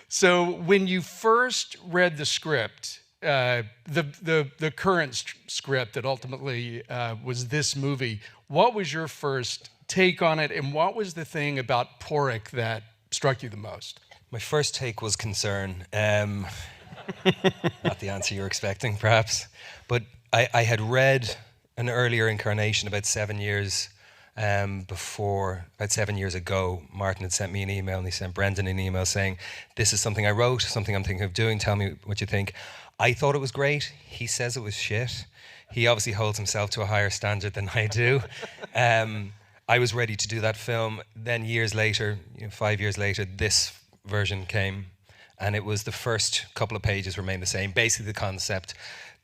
So when you first read the script, the current script that ultimately was this movie, what was your first take on it, and what was the thing about Porrick that struck you the most? My first take was concern. Not the answer you're expecting, perhaps. But I had read an earlier incarnation about 7 years before, about 7 years ago. Martin had sent me an email, and he sent Brendan an email saying, "This is something I wrote, something I'm thinking of doing, tell me what you think." I thought it was great. He says it was shit. He obviously holds himself to a higher standard than I do. I was ready to do that film. Then years later, 5 years later, this version came, and it was the first couple of pages remained the same. Basically the concept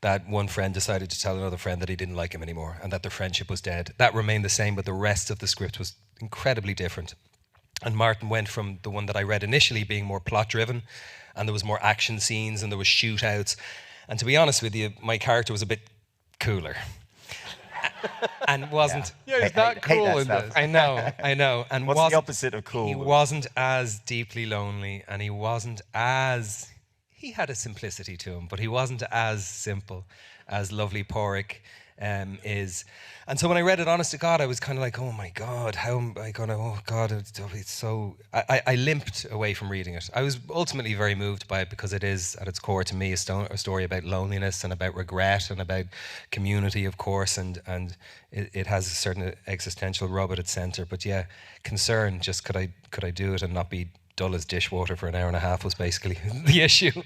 that one friend decided to tell another friend that he didn't like him anymore and that their friendship was dead. That remained the same, but the rest of the script was incredibly different. And Martin went from the one that I read initially being more plot driven, and there was more action scenes and there was shootouts. And to be honest with you, my character was a bit cooler. And wasn't. Yeah, he's not cool in this. I know. And what's the opposite of cool? He wasn't as deeply lonely, and he wasn't as. He had a simplicity to him, but he wasn't as simple as lovely Porrick is. And so when I read it, honest to God, I was kind of like, oh my God, how am I going to, oh God, it's so... I limped away from reading it. I was ultimately very moved by it because it is, at its core to me, a story about loneliness and about regret and about community, of course, and it has a certain existential rub at its centre. But yeah, concern, just could I do it and not be dull as dishwater for an hour and a half was basically the issue.